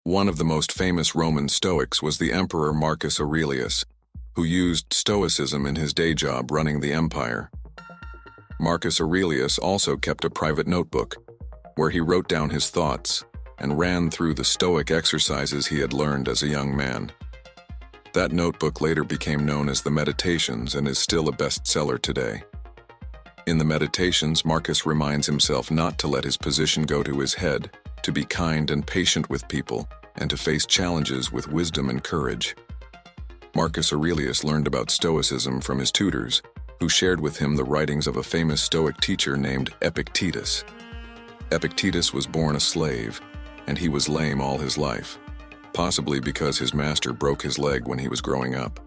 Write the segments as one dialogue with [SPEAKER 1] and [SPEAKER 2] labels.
[SPEAKER 1] One of the most famous Roman Stoics was the Emperor Marcus Aurelius, who used Stoicism in his day job running the empire. Marcus Aurelius also kept a private notebook, where he wrote down his thoughts and ran through the Stoic exercises he had learned as a young man. That notebook later became known as the Meditations and is still a bestseller today. In the Meditations, Marcus reminds himself not to let his position go to his head, to be kind and patient with people, and to face challenges with wisdom and courage. Marcus Aurelius learned about Stoicism from his tutors, who shared with him the writings of a famous Stoic teacher named Epictetus. Epictetus was born a slave, and he was lame all his life, possibly because his master broke his leg when he was growing up.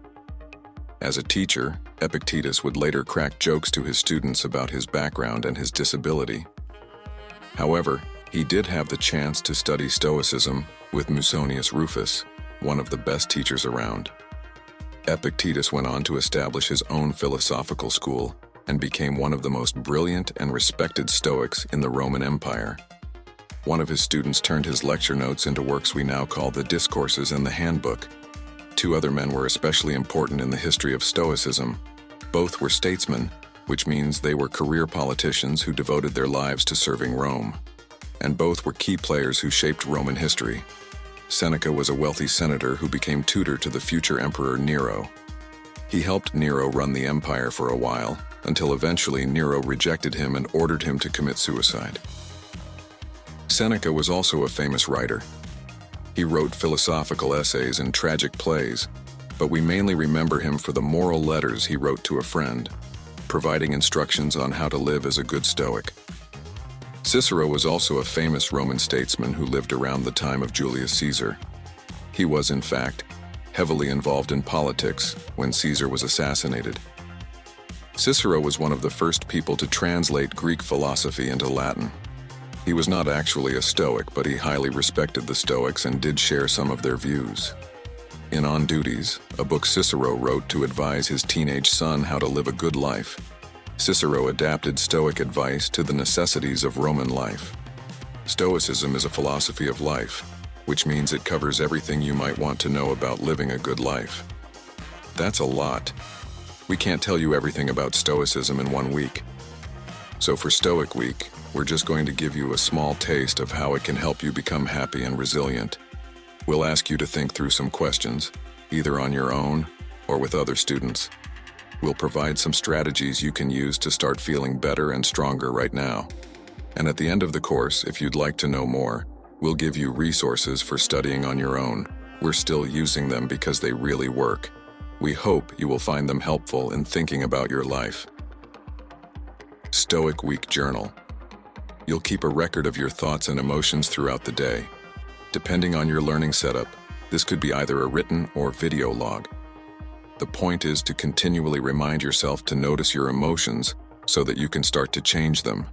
[SPEAKER 1] As a teacher, Epictetus would later crack jokes to his students about his background and his disability. However, he did have the chance to study Stoicism with Musonius Rufus, one of the best teachers around. Epictetus went on to establish his own philosophical school and became one of the most brilliant and respected Stoics in the Roman Empire. One of his students turned his lecture notes into works we now call the Discourses and the Handbook. Two other men were especially important in the history of Stoicism. Both were statesmen, which means they were career politicians who devoted their lives to serving Rome. And both were key players who shaped Roman history. Seneca was a wealthy senator who became tutor to the future emperor Nero. He helped Nero run the empire for a while, until eventually Nero rejected him and ordered him to commit suicide. Seneca was also a famous writer. He wrote philosophical essays and tragic plays, but we mainly remember him for the moral letters he wrote to a friend, providing instructions on how to live as a good Stoic. Cicero was also a famous Roman statesman who lived around the time of Julius Caesar. He was, in fact, heavily involved in politics when Caesar was assassinated. Cicero was one of the first people to translate Greek philosophy into Latin. He was not actually a Stoic, but he highly respected the Stoics and did share some of their views. In On Duties, a book Cicero wrote to advise his teenage son how to live a good life, Cicero adapted Stoic advice to the necessities of Roman life. Stoicism is a philosophy of life, which means it covers everything you might want to know about living a good life. That's a lot. We can't tell you everything about Stoicism in 1 week. So for Stoic Week, we're just going to give you a small taste of how it can help you become happy and resilient. We'll ask you to think through some questions, either on your own or with other students. We'll provide some strategies you can use to start feeling better and stronger right now. And at the end of the course, if you'd like to know more, we'll give you resources for studying on your own. We're still using them because they really work. We hope you will find them helpful in thinking about your life. Stoic Week Journal. You'll keep a record of your thoughts and emotions throughout the day. Depending on your learning setup, this could be either a written or video log. The point is to continually remind yourself to notice your emotions so that you can start to change them.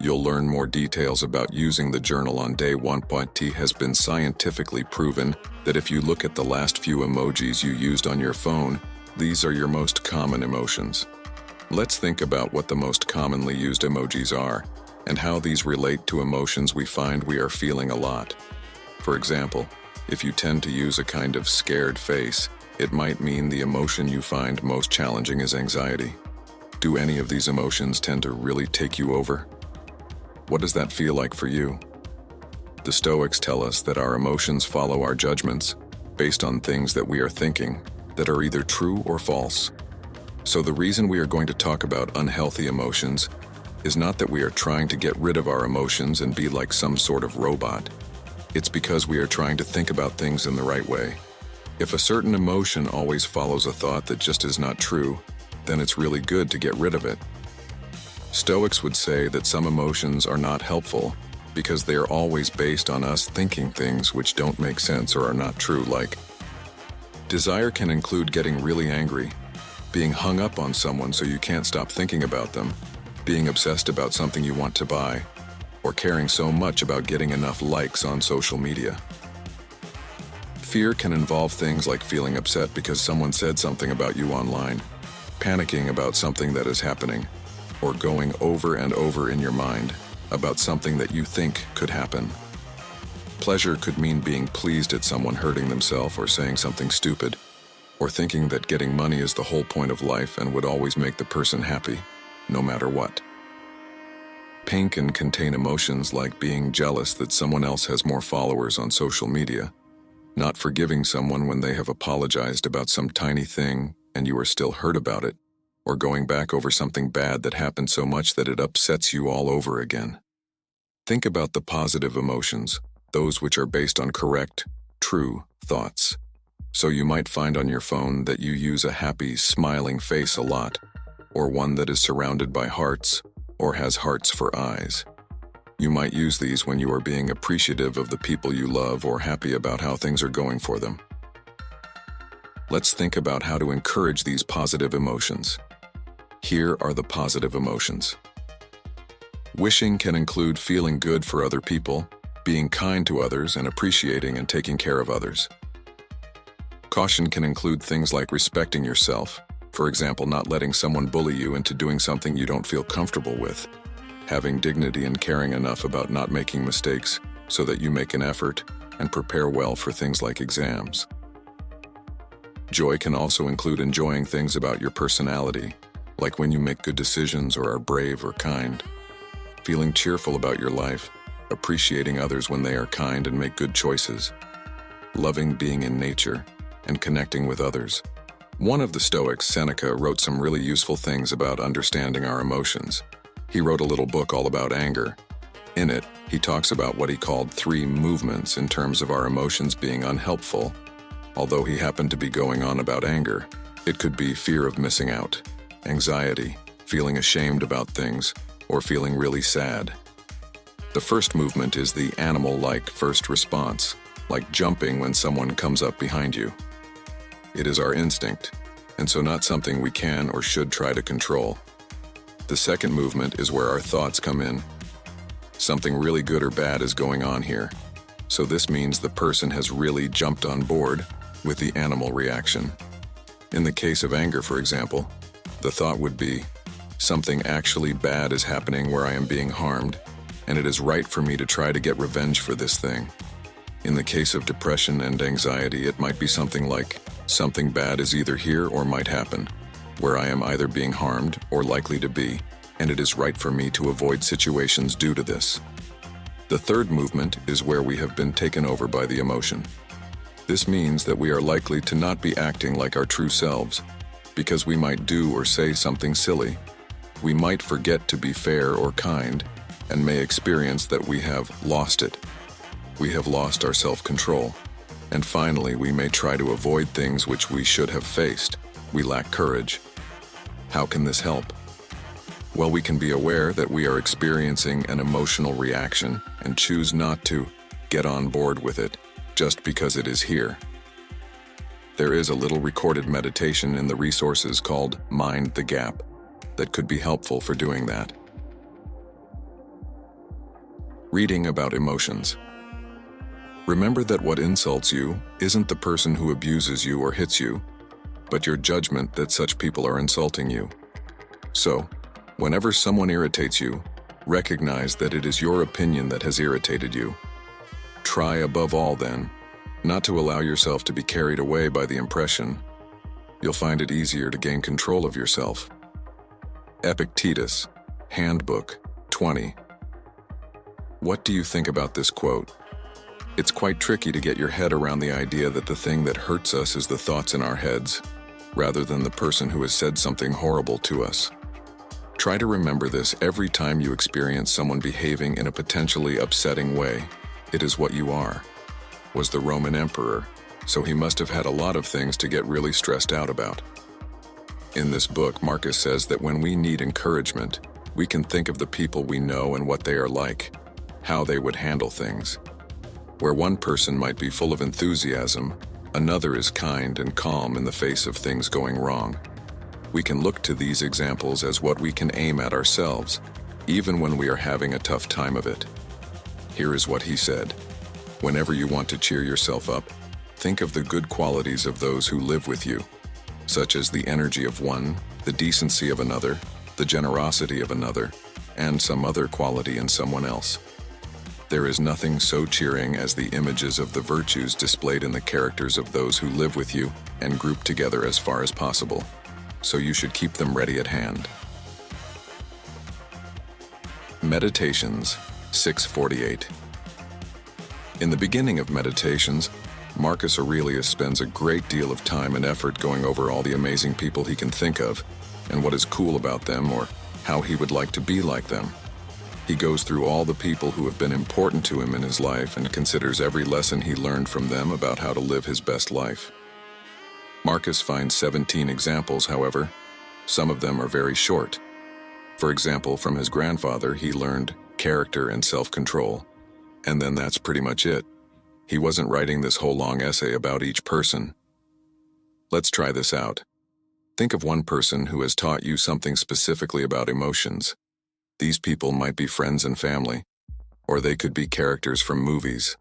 [SPEAKER 1] You'll learn more details about using the journal on day 1. It has been scientifically proven that if you look at the last few emojis you used on your phone, these are your most common emotions. Let's think about what the most commonly used emojis are and how these relate to emotions we find we are feeling a lot. For example, if you tend to use a kind of scared face, it might mean the emotion you find most challenging is anxiety. Do any of these emotions tend to really take you over? What does that feel like for you? The Stoics tell us that our emotions follow our judgments based on things that we are thinking that are either true or false. So the reason we are going to talk about unhealthy emotions is not that we are trying to get rid of our emotions and be like some sort of robot. It's because we are trying to think about things in the right way. If a certain emotion always follows a thought that just is not true, then it's really good to get rid of it. Stoics would say that some emotions are not helpful because they are always based on us thinking things which don't make sense or are not true, like desire can include getting really angry, being hung up on someone so you can't stop thinking about them, being obsessed about something you want to buy, or caring so much about getting enough likes on social media. Fear can involve things like feeling upset because someone said something about you online, panicking about something that is happening, or going over and over in your mind about something that you think could happen. Pleasure could mean being pleased at someone hurting themselves or saying something stupid, or thinking that getting money is the whole point of life and would always make the person happy, no matter what. Pain can contain emotions like being jealous that someone else has more followers on social media, not forgiving someone when they have apologized about some tiny thing and you are still hurt about it, or going back over something bad that happened so much that it upsets you all over again. Think about the positive emotions, those which are based on correct, true thoughts. So you might find on your phone that you use a happy, smiling face a lot, or one that is surrounded by hearts, or has hearts for eyes. You might use these when you are being appreciative of the people you love or happy about how things are going for them. Let's think about how to encourage these positive emotions. Here are the positive emotions. Wishing can include feeling good for other people, being kind to others, and appreciating and taking care of others. Caution can include things like respecting yourself, for example, not letting someone bully you into doing something you don't feel comfortable with, having dignity and caring enough about not making mistakes so that you make an effort and prepare well for things like exams. Joy can also include enjoying things about your personality, like when you make good decisions or are brave or kind, feeling cheerful about your life, appreciating others when they are kind and make good choices, loving being in nature, and connecting with others. One of the Stoics, Seneca, wrote some really useful things about understanding our emotions. He wrote a little book all about anger. In it, he talks about what he called 3 movements in terms of our emotions being unhelpful. Although he happened to be going on about anger, it could be fear of missing out, anxiety, feeling ashamed about things, or feeling really sad. The first movement is the animal-like first response, like jumping when someone comes up behind you. It is our instinct, and so not something we can or should try to control. The second movement is where our thoughts come in. Something really good or bad is going on here, so this means the person has really jumped on board with the animal reaction. In the case of anger, for example, the thought would be, something actually bad is happening where I am being harmed, and it is right for me to try to get revenge for this thing. In the case of depression and anxiety, it might be something like, something bad is either here or might happen, where I am either being harmed or likely to be, and it is right for me to avoid situations due to this. The third movement is where we have been taken over by the emotion. This means that we are likely to not be acting like our true selves, because we might do or say something silly. We might forget to be fair or kind, and may experience that we have lost it. We have lost our self-control. And finally, we may try to avoid things which we should have faced. We lack courage. How can this help? Well, we can be aware that we are experiencing an emotional reaction and choose not to get on board with it just because it is here. There is a little recorded meditation in the resources called Mind the Gap that could be helpful for doing that. Reading about emotions. Remember that what insults you isn't the person who abuses you or hits you, but your judgment that such people are insulting you. So, whenever someone irritates you, recognize that it is your opinion that has irritated you. Try above all, then, not to allow yourself to be carried away by the impression. You'll find it easier to gain control of yourself. Epictetus, Handbook 20. What do you think about this quote? It's quite tricky to get your head around the idea that the thing that hurts us is the thoughts in our heads, rather than the person who has said something horrible to us. Try to remember this every time you experience someone behaving in a potentially upsetting way. It is what you are. Was the Roman emperor, so he must have had a lot of things to get really stressed out about. In this book, Marcus says that when we need encouragement, we can think of the people we know and what they are like, how they would handle things. Where one person might be full of enthusiasm, another is kind and calm in the face of things going wrong. We can look to these examples as what we can aim at ourselves, even when we are having a tough time of it. Here is what he said. Whenever you want to cheer yourself up, think of the good qualities of those who live with you, such as the energy of one, the decency of another, the generosity of another, and some other quality in someone else. There is nothing so cheering as the images of the virtues displayed in the characters of those who live with you and group together as far as possible, so you should keep them ready at hand. Meditations 648. In the beginning of Meditations, Marcus Aurelius spends a great deal of time and effort going over all the amazing people he can think of, and what is cool about them or how he would like to be like them. He goes through all the people who have been important to him in his life and considers every lesson he learned from them about how to live his best life. Marcus finds 17 examples, however. Some of them are very short. For example, from his grandfather, he learned character and self-control, and then that's pretty much it. He wasn't writing this whole long essay about each person. Let's try this out. Think of one person who has taught you something specifically about emotions. These people might be friends and family, or they could be characters from movies,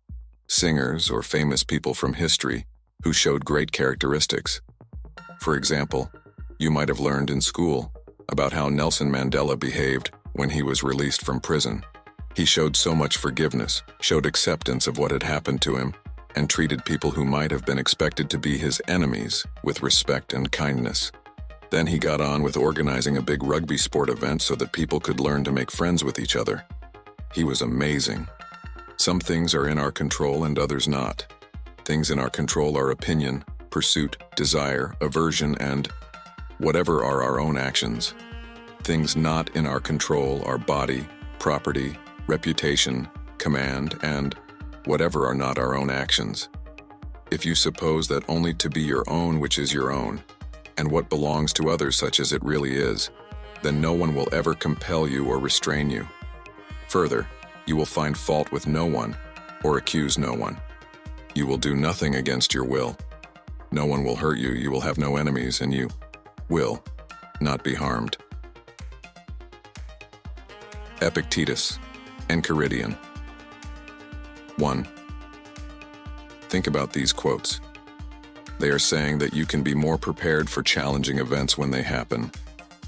[SPEAKER 1] singers, or famous people from history who showed great characteristics. For example, you might have learned in school about how Nelson Mandela behaved when he was released from prison. He showed so much forgiveness, showed acceptance of what had happened to him, and treated people who might have been expected to be his enemies with respect and kindness. Then he got on with organizing a big rugby sport event so that people could learn to make friends with each other. He was amazing. Some things are in our control and others not. Things in our control are opinion, pursuit, desire, aversion, and whatever are our own actions. Things not in our control are body, property, reputation, command, and whatever are not our own actions. If you suppose that only to be your own which is your own, and what belongs to others such as it really is, then no one will ever compel you or restrain you. Further, you will find fault with no one or accuse no one. You will do nothing against your will. No one will hurt you, you will have no enemies, and you will not be harmed. Epictetus, Enchiridion. 1. Think about these quotes. They are saying that you can be more prepared for challenging events when they happen,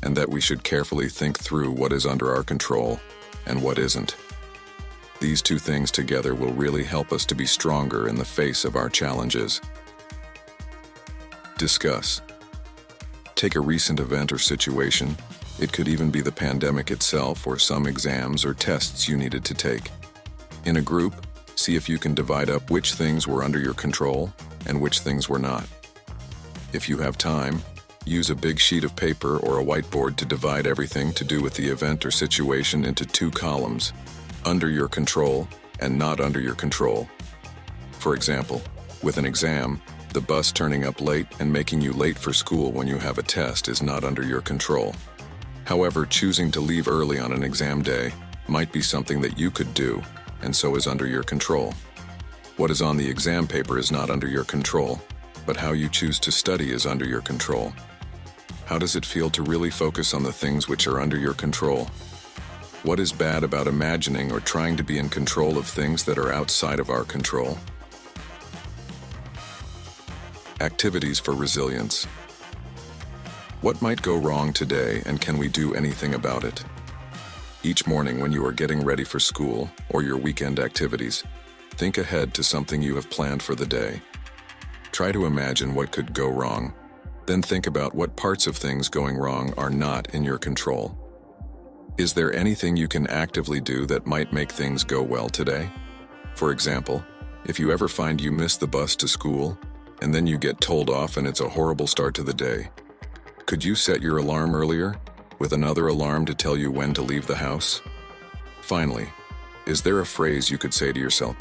[SPEAKER 1] and that we should carefully think through what is under our control and what isn't. These two things together will really help us to be stronger in the face of our challenges. Discuss. Take a recent event or situation. It could even be the pandemic itself or some exams or tests you needed to take. In a group, see if you can divide up which things were under your control and which things were not. If you have time, use a big sheet of paper or a whiteboard to divide everything to do with the event or situation into 2 columns, under your control and not under your control. For example, with an exam, the bus turning up late and making you late for school when you have a test is not under your control. However, choosing to leave early on an exam day might be something that you could do, and so is under your control. What is on the exam paper is not under your control, but how you choose to study is under your control. How does it feel to really focus on the things which are under your control? What is bad about imagining or trying to be in control of things that are outside of our control? Activities for resilience. What might go wrong today, and can we do anything about it? Each morning when you are getting ready for school or your weekend activities, think ahead to something you have planned for the day. Try to imagine what could go wrong. Then think about what parts of things going wrong are not in your control. Is there anything you can actively do that might make things go well today? For example, if you ever find you miss the bus to school, and then you get told off and it's a horrible start to the day, could you set your alarm earlier, with another alarm to tell you when to leave the house? Finally, is there a phrase you could say to yourself